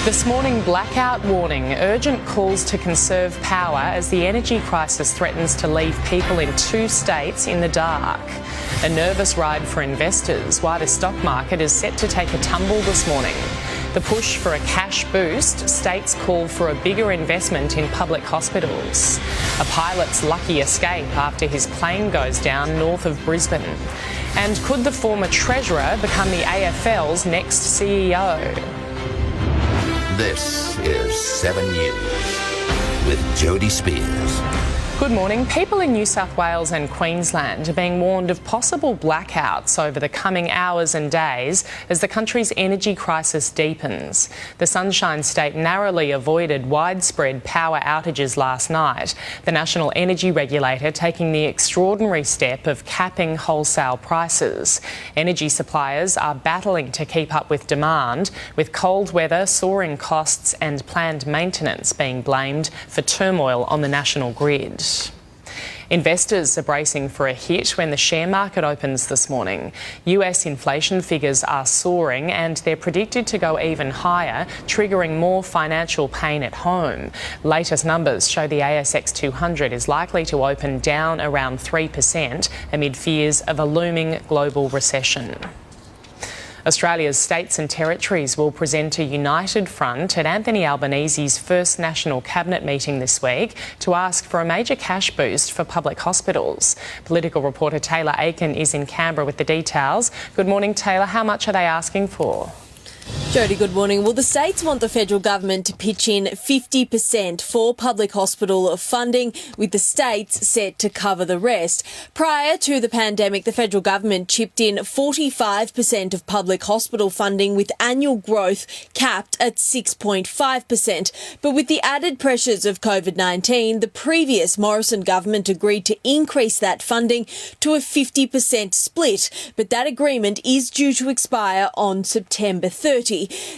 This morning, blackout warning, urgent calls to conserve power as the energy crisis threatens to leave people in 2 states in the dark. A nervous ride for investors, why the stock market is set to take a tumble this morning. The push for a cash boost, states call for a bigger investment in public hospitals. A pilot's lucky escape after his plane goes down north of Brisbane. And could the former treasurer become the AFL's next CEO? This is 7 News with Jodie Speers. Good morning. People in New South Wales and Queensland are being warned of possible blackouts over the coming hours and days as the country's energy crisis deepens. The Sunshine State narrowly avoided widespread power outages last night, the national energy regulator taking the extraordinary step of capping wholesale prices. Energy suppliers are battling to keep up with demand, with cold weather, soaring costs and planned maintenance being blamed for turmoil on the national grid. Investors are bracing for a hit when the share market opens this morning. US inflation figures are soaring and they're predicted to go even higher, triggering more financial pain at home. Latest numbers show the ASX 200 is likely to open down around 3% amid fears of a looming global recession. Australia's states and territories will present a united front at Anthony Albanese's first National Cabinet meeting this week to ask for a major cash boost for public hospitals. Political reporter Taylor Aiken is in Canberra with the details. Good morning, Taylor. How much are they asking for? Jodie, good morning. Well, the states want the federal government to pitch in 50% for public hospital funding, with the states set to cover the rest. Prior to the pandemic, the federal government chipped in 45% of public hospital funding, with annual growth capped at 6.5%. But with the added pressures of COVID-19, the previous Morrison government agreed to increase that funding to a 50% split. But that agreement is due to expire on September 30.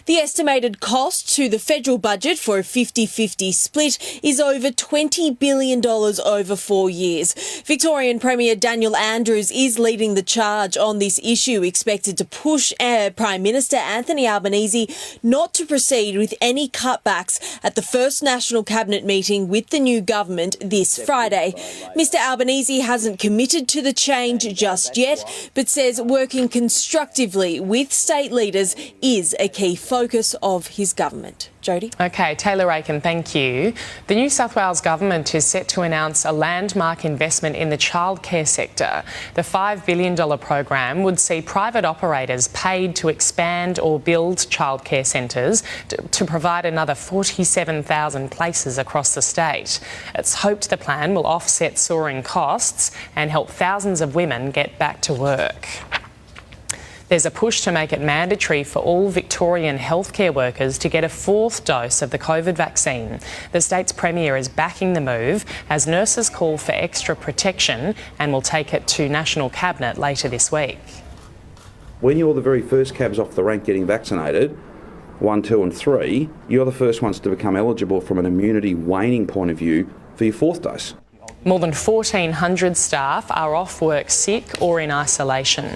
The estimated cost to the federal budget for a 50-50 split is over $20 billion over 4 years. Victorian Premier Daniel Andrews is leading the charge on this issue, expected to push Prime Minister Anthony Albanese not to proceed with any cutbacks at the first National Cabinet meeting with the new government this Friday. Mr Albanese hasn't committed to the change just yet, but says working constructively with state leaders is a key focus of his government. Jodie? OK, Taylor Aiken, thank you. The New South Wales government is set to announce a landmark investment in the childcare sector. The $5 billion program would see private operators paid to expand or build childcare centres to provide another 47,000 places across the state. It's hoped the plan will offset soaring costs and help thousands of women get back to work. There's a push to make it mandatory for all Victorian healthcare workers to get a 4th dose of the COVID vaccine. The state's premier is backing the move as nurses call for extra protection and will take it to National Cabinet later this week. When you're the very first cabs off the rank getting vaccinated, 1, 2 and 3, you're the first ones to become eligible from an immunity waning point of view for your 4th dose. More than 1,400 staff are off work sick or in isolation.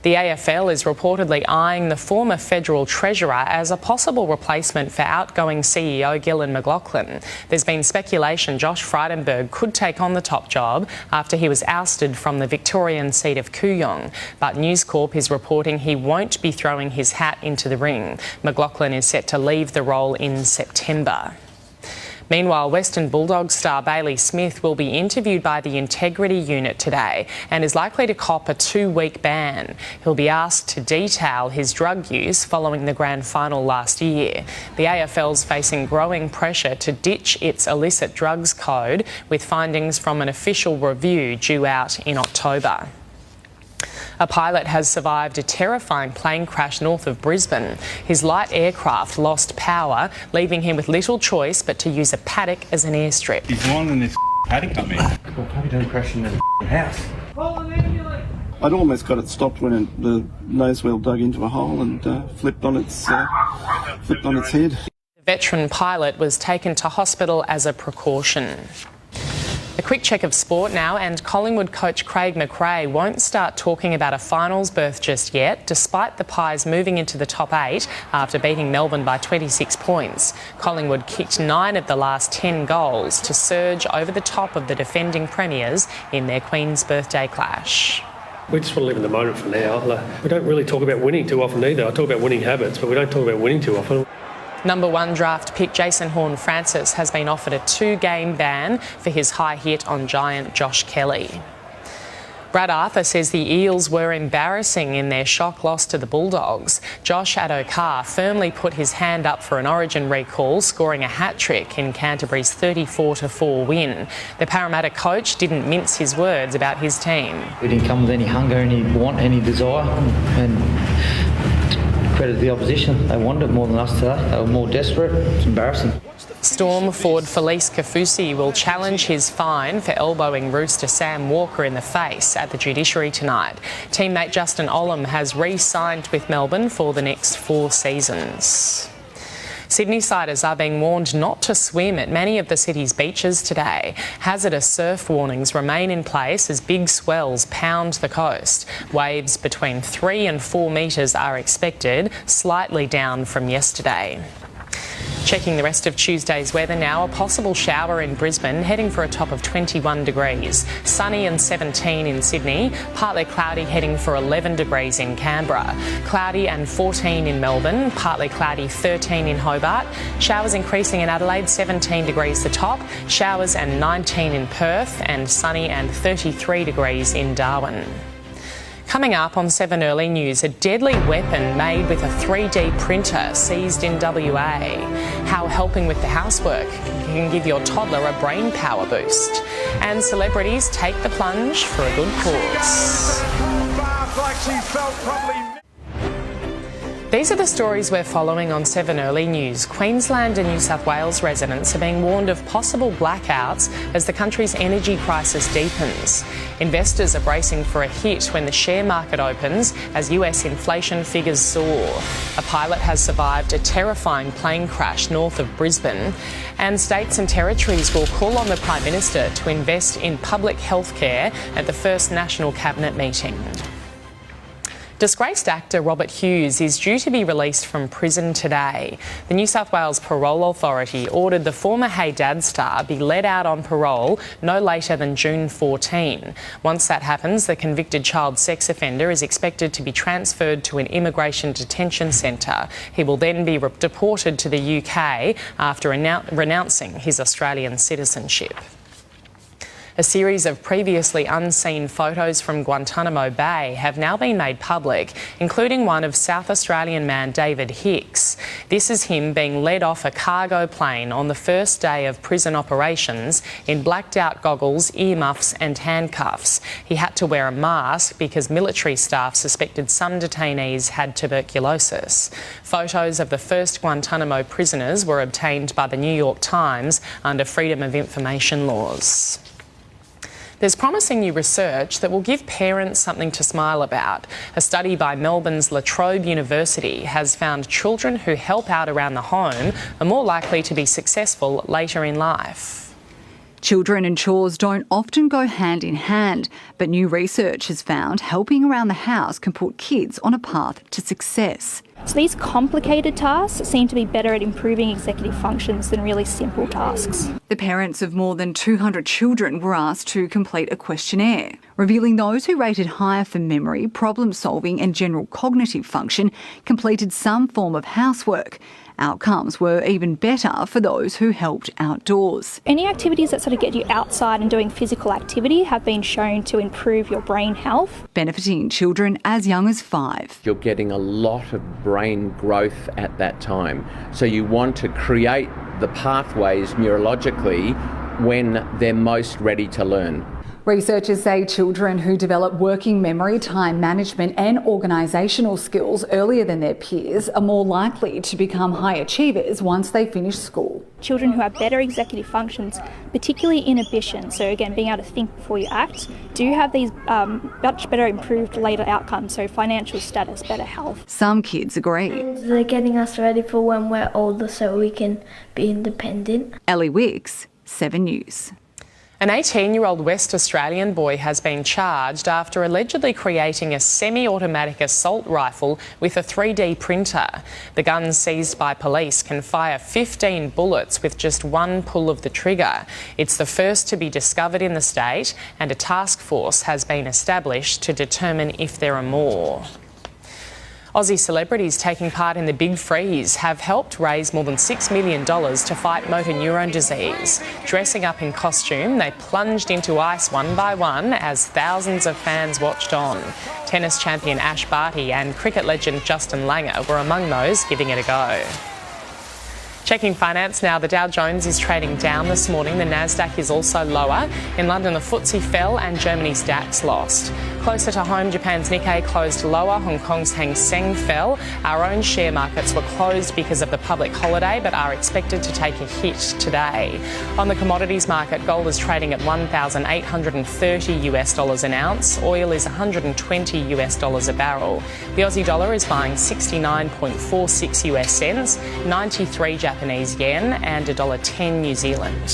The AFL is reportedly eyeing the former federal treasurer as a possible replacement for outgoing CEO Gillon McLachlan. There's been speculation Josh Frydenberg could take on the top job after he was ousted from the Victorian seat of Kooyong. But News Corp is reporting he won't be throwing his hat into the ring. McLachlan is set to leave the role in September. Meanwhile, Western Bulldogs star Bailey Smith will be interviewed by the Integrity Unit today and is likely to cop a 2-week ban. He'll be asked to detail his drug use following the grand final last year. The AFL's facing growing pressure to ditch its illicit drugs code, with findings from an official review due out in October. A pilot has survived a terrifying plane crash north of Brisbane. His light aircraft lost power, leaving him with little choice but to use a paddock as an airstrip. He's lying in this paddock, I mean. Well, probably don't crash into the house. I'd almost got it stopped when the nose wheel dug into a hole and flipped on its head. The veteran pilot was taken to hospital as a precaution. A quick check of sport now, and Collingwood coach Craig McRae won't start talking about a finals berth just yet, despite the Pies moving into the top 8 after beating Melbourne by 26 points. Collingwood kicked 9 of the last 10 goals to surge over the top of the defending premiers in their Queen's Birthday clash. We just want to live in the moment for now. We don't really talk about winning too often either. I talk about winning habits, but we don't talk about winning too often. Number 1 draft pick Jason Horne-Francis has been offered a 2-game ban for his high hit on giant Josh Kelly. Brad Arthur says the Eels were embarrassing in their shock loss to the Bulldogs. Josh Addo-Carr firmly put his hand up for an Origin recall, scoring a hat-trick in Canterbury's 34-4 win. The Parramatta coach didn't mince his words about his team. We didn't come with any hunger, any want, any desire, and credit the opposition. They wanted it more than us today. They were more desperate. It's embarrassing. Storm forward Felice Kafusi will challenge his fine for elbowing rooster Sam Walker in the face at the judiciary tonight. Teammate Justin Olam has re-signed with Melbourne for the next 4 seasons. Sydney-siders are being warned not to swim at many of the city's beaches today. Hazardous surf warnings remain in place as big swells pound the coast. Waves between 3 and 4 metres are expected, slightly down from yesterday. Checking the rest of Tuesday's weather now, a possible shower in Brisbane, heading for a top of 21 degrees. Sunny and 17 in Sydney, partly cloudy heading for 11 degrees in Canberra. Cloudy and 14 in Melbourne, partly cloudy 13 in Hobart. Showers increasing in Adelaide, 17 degrees the top. Showers and 19 in Perth, and sunny and 33 degrees in Darwin. Coming up on 7 Early News, a deadly weapon made with a 3D printer seized in WA. How helping with the housework can give your toddler a brain power boost. And celebrities take the plunge for a good cause. These are the stories we're following on 7 Early News. Queensland and New South Wales residents are being warned of possible blackouts as the country's energy crisis deepens. Investors are bracing for a hit when the share market opens as US inflation figures soar. A pilot has survived a terrifying plane crash north of Brisbane. And states and territories will call on the Prime Minister to invest in public health care at the first National Cabinet meeting. Disgraced actor Robert Hughes is due to be released from prison today. The New South Wales Parole Authority ordered the former Hey Dad star be let out on parole no later than June 14. Once that happens, the convicted child sex offender is expected to be transferred to an immigration detention centre. He will then be deported to the UK after renouncing his Australian citizenship. A series of previously unseen photos from Guantanamo Bay have now been made public, including one of South Australian man David Hicks. This is him being led off a cargo plane on the first day of prison operations in blacked-out goggles, earmuffs and handcuffs. He had to wear a mask because military staff suspected some detainees had tuberculosis. Photos of the first Guantanamo prisoners were obtained by the New York Times under Freedom of Information laws. There's promising new research that will give parents something to smile about. A study by Melbourne's La Trobe University has found children who help out around the home are more likely to be successful later in life. Children and chores don't often go hand in hand, but new research has found helping around the house can put kids on a path to success. So these complicated tasks seem to be better at improving executive functions than really simple tasks. The parents of more than 200 children were asked to complete a questionnaire, revealing those who rated higher for memory, problem solving and general cognitive function completed some form of housework. Outcomes were even better for those who helped outdoors. Any activities that sort of get you outside and doing physical activity have been shown to improve your brain health. Benefiting children as young as 5. You're getting a lot of brain growth at that time. So you want to create the pathways neurologically when they're most ready to learn. Researchers say children who develop working memory, time management and organisational skills earlier than their peers are more likely to become high achievers once they finish school. Children who have better executive functions, particularly inhibition, so again being able to think before you act, do have these much better improved later outcomes, so financial status, better health. Some kids agree. They're getting us ready for when we're older so we can be independent. Ellie Wicks, 7 News. An 18-year-old West Australian boy has been charged after allegedly creating a semi-automatic assault rifle with a 3D printer. The gun seized by police can fire 15 bullets with just one pull of the trigger. It's the first to be discovered in the state, and a task force has been established to determine if there are more. Aussie celebrities taking part in the Big Freeze have helped raise more than $6 million to fight motor neurone disease. Dressing up in costume, they plunged into ice one by one as thousands of fans watched on. Tennis champion Ash Barty and cricket legend Justin Langer were among those giving it a go. Checking finance now, the Dow Jones is trading down this morning. The Nasdaq is also lower. In London, the FTSE fell and Germany's DAX lost. Closer to home, Japan's Nikkei closed lower. Hong Kong's Hang Seng fell. Our own share markets were closed because of the public holiday, but are expected to take a hit today. On the commodities market, gold is trading at $1,830 an ounce. Oil is $120 a barrel. The Aussie dollar is buying 69.46 US cents, 93 Japanese yen and $1.10 New Zealand.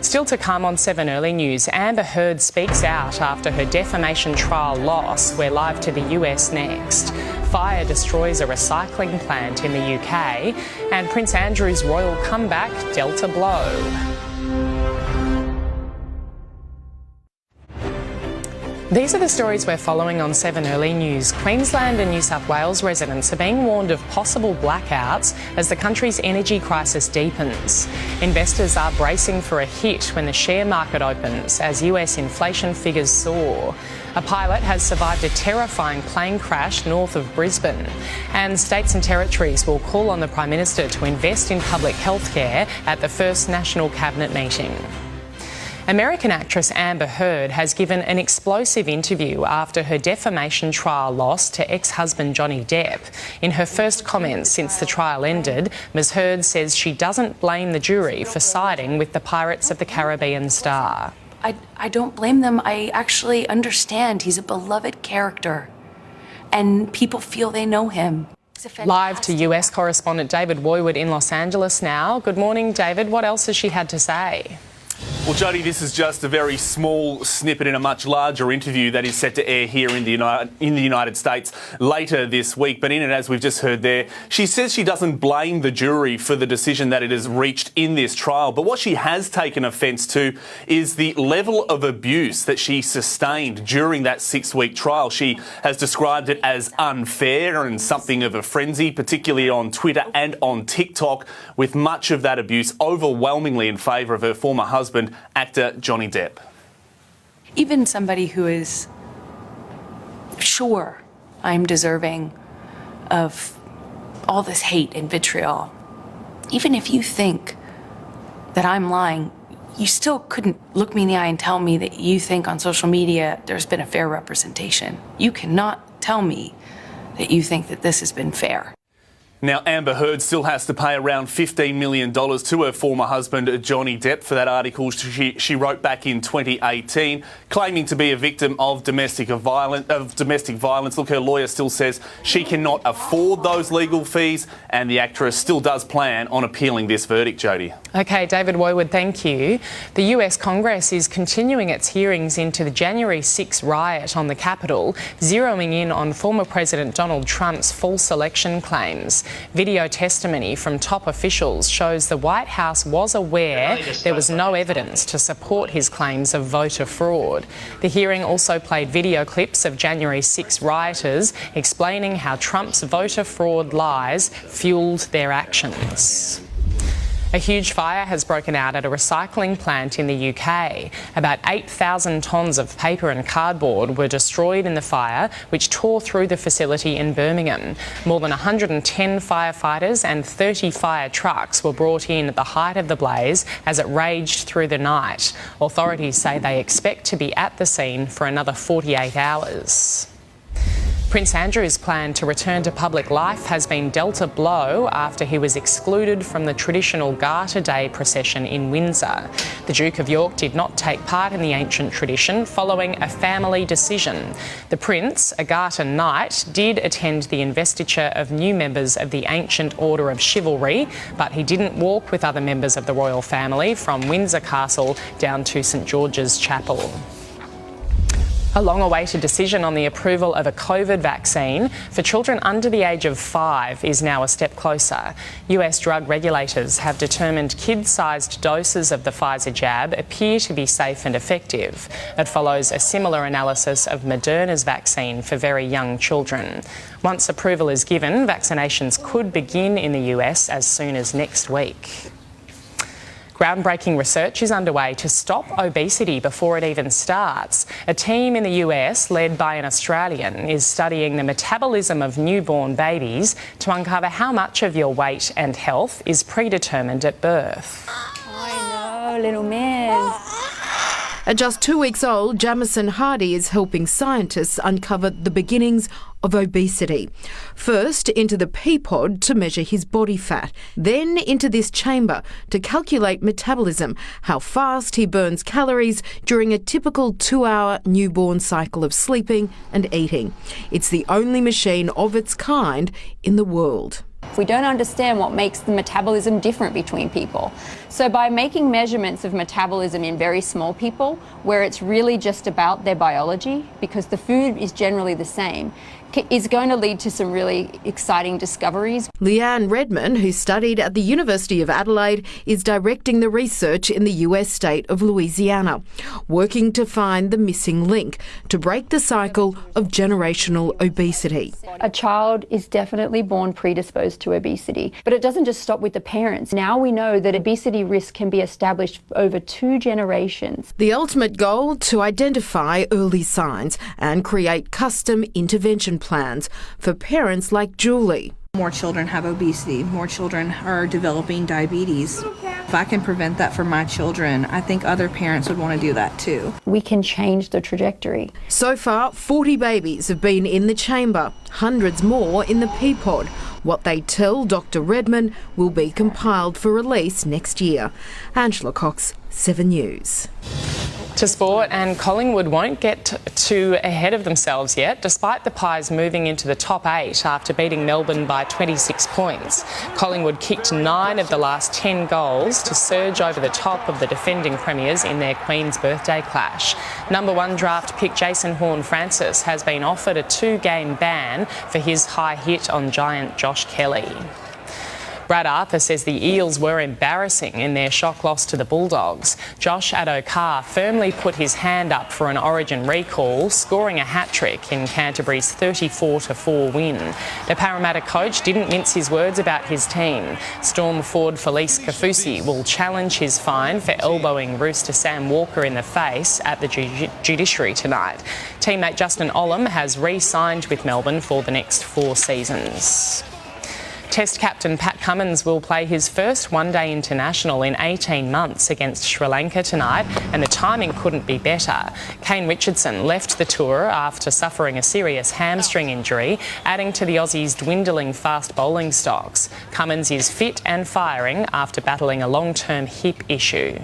Still to come on 7 Early News, Amber Heard speaks out after her defamation trial loss. We're live to the US next. Fire destroys a recycling plant in the UK, and Prince Andrew's royal comeback dealt a blow. These are the stories we're following on 7 Early News. Queensland and New South Wales residents are being warned of possible blackouts as the country's energy crisis deepens. Investors are bracing for a hit when the share market opens as US inflation figures soar. A pilot has survived a terrifying plane crash north of Brisbane. And states and territories will call on the Prime Minister to invest in public health care at the first National Cabinet meeting. American actress Amber Heard has given an explosive interview after her defamation trial loss to ex-husband Johnny Depp. In her first comments since the trial ended, Ms Heard says she doesn't blame the jury for siding with the Pirates of the Caribbean star. I don't blame them. I actually understand he's a beloved character and people feel they know him. Live to US correspondent David Woiwod in Los Angeles now. Good morning, David. What else has she had to say? Well, Jodie, this is just a very small snippet in a much larger interview that is set to air here in the United States later this week. But in it, as we've just heard there, she says she doesn't blame the jury for the decision that it has reached in this trial. But what she has taken offence to is the level of abuse that she sustained during that 6-week trial. She has described it as unfair and something of a frenzy, particularly on Twitter and on TikTok, with much of that abuse overwhelmingly in favour of her former husband, actor Johnny Depp. Even somebody who is sure I'm deserving of all this hate and vitriol, even if you think that I'm lying, you still couldn't look me in the eye and tell me that you think on social media there's been a fair representation. You cannot tell me that you think that this has been fair. Now, Amber Heard still has to pay around $15 million to her former husband, Johnny Depp, for that article she wrote back in 2018, claiming to be a victim of domestic violence. Look, her lawyer still says she cannot afford those legal fees, and the actress still does plan on appealing this verdict, Jodie. OK, David Woiwod, thank you. The US Congress is continuing its hearings into the January 6 riot on the Capitol, zeroing in on former President Donald Trump's false election claims. Video testimony from top officials shows the White House was aware there was no evidence to support his claims of voter fraud. The hearing also played video clips of January 6 rioters explaining how Trump's voter fraud lies fueled their actions. A huge fire has broken out at a recycling plant in the UK. About 8,000 tonnes of paper and cardboard were destroyed in the fire, which tore through the facility in Birmingham. More than 110 firefighters and 30 fire trucks were brought in at the height of the blaze as it raged through the night. Authorities say they expect to be at the scene for another 48 hours. Prince Andrew's plan to return to public life has been dealt a blow after he was excluded from the traditional Garter Day procession in Windsor. The Duke of York did not take part in the ancient tradition following a family decision. The Prince, a Garter Knight, did attend the investiture of new members of the Ancient Order of Chivalry, but he didn't walk with other members of the royal family from Windsor Castle down to St George's Chapel. A long-awaited decision on the approval of a COVID vaccine for children under the age of 5 is now a step closer. US drug regulators have determined kid-sized doses of the Pfizer jab appear to be safe and effective. It follows a similar analysis of Moderna's vaccine for very young children. Once approval is given, vaccinations could begin in the US as soon as next week. Groundbreaking research is underway to stop obesity before it even starts. A team in the US, led by an Australian, is studying the metabolism of newborn babies to uncover how much of your weight and health is predetermined at birth. I know, little man. At just 2 weeks old, Jamison Hardy is helping scientists uncover the beginnings of obesity. First into the pea pod to measure his body fat, then into this chamber to calculate metabolism, how fast he burns calories during a typical 2-hour newborn cycle of sleeping and eating. It's the only machine of its kind in the world. We don't understand what makes the metabolism different between people. So by making measurements of metabolism in very small people, where it's really just about their biology, because the food is generally the same, is going to lead to some really exciting discoveries. Leanne Redman, who studied at the University of Adelaide, is directing the research in the US state of Louisiana, working to find the missing link to break the cycle of generational obesity. A child is definitely born predisposed to obesity, but it doesn't just stop with the parents. Now we know that obesity risk can be established over 2 generations. The ultimate goal, to identify early signs and create custom intervention plans for parents like Julie. More children have obesity, more children are developing diabetes. If I can prevent that for my children, I think other parents would want to do that too. We can change the trajectory. So far, 40 babies have been in the chamber, hundreds more in the pea pod. What they tell Dr. Redman will be compiled for release next year. Angela Cox, 7 News. To sport, and Collingwood won't get too ahead of themselves yet, despite the Pies moving into the top 8 after beating Melbourne by 26 points. Collingwood kicked 9 of the last 10 goals to surge over the top of the defending premiers in their Queen's Birthday clash. Number 1 draft pick Jason Horne-Francis has been offered a 2-game ban for his high hit on giant Josh Kelly. Brad Arthur says the Eels were embarrassing in their shock loss to the Bulldogs. Josh Addo-Carr firmly put his hand up for an Origin recall, scoring a hat-trick in Canterbury's 34-4 win. The Parramatta coach didn't mince his words about his team. Storm forward Felice Kafusi will challenge his fine for elbowing Rooster Sam Walker in the face at the judiciary tonight. Teammate Justin Olam has re-signed with Melbourne for the next 4 seasons. Test captain Pat Cummins will play his first one-day international in 18 months against Sri Lanka tonight, and the timing couldn't be better. Kane Richardson left the tour after suffering a serious hamstring injury, adding to the Aussies' dwindling fast bowling stocks. Cummins is fit and firing after battling a long-term hip issue.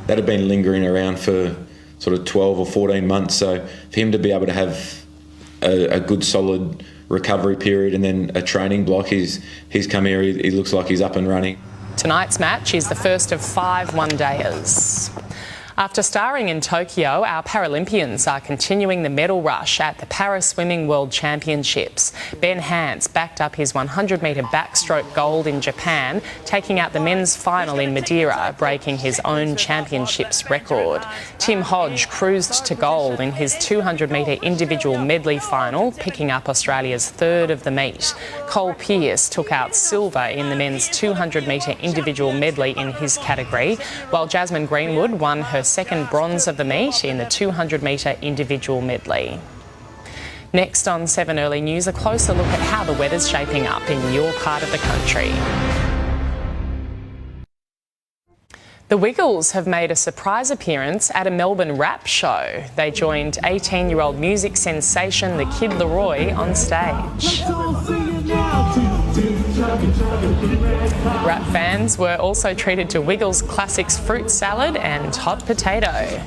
That had been lingering around for sort of 12 or 14 months, so for him to be able to have a good solid recovery period and then a training block, he's come here, he looks like he's up and running. Tonight's match is the first of 5 one-dayers. After starring in Tokyo, our Paralympians are continuing the medal rush at the Para-Swimming World Championships. Ben Hance backed up his 100-metre backstroke gold in Japan, taking out the men's final in Madeira, breaking his own championships record. Tim Hodge cruised to gold in his 200-metre individual medley final, picking up Australia's 3rd of the meet. Cole Pearce took out silver in the men's 200-metre individual medley in his category, while Jasmine Greenwood won her second bronze of the meet in the 200-metre individual medley. Next on 7 Early News, a closer look at how the weather's shaping up in your part of the country. The Wiggles have made a surprise appearance at a Melbourne rap show. They joined 18-year-old music sensation The Kid Laroi on stage. Rap fans were also treated to Wiggles' classics fruit salad and hot potato.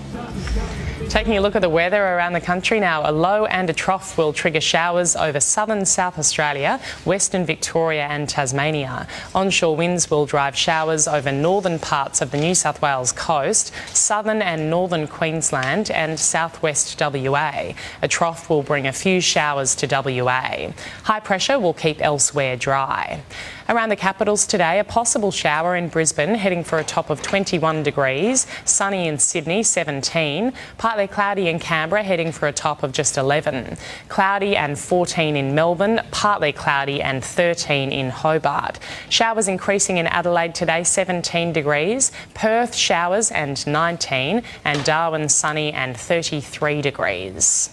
Taking a look at the weather around the country now, a low and a trough will trigger showers over southern South Australia, western Victoria and Tasmania. Onshore winds will drive showers over northern parts of the New South Wales coast, southern and northern Queensland and southwest WA. A trough will bring a few showers to WA. High pressure will keep elsewhere dry. Around the capitals today, a possible shower in Brisbane, heading for a top of 21 degrees. Sunny in Sydney, 17. Partly cloudy in Canberra, heading for a top of just 11. Cloudy and 14 in Melbourne. Partly cloudy and 13 in Hobart. Showers increasing in Adelaide today, 17 degrees. Perth, showers and 19. And Darwin, sunny and 33 degrees.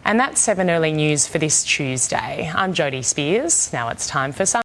And that's 7 Early News for this Tuesday. I'm Jodie Speers. Now it's time for some.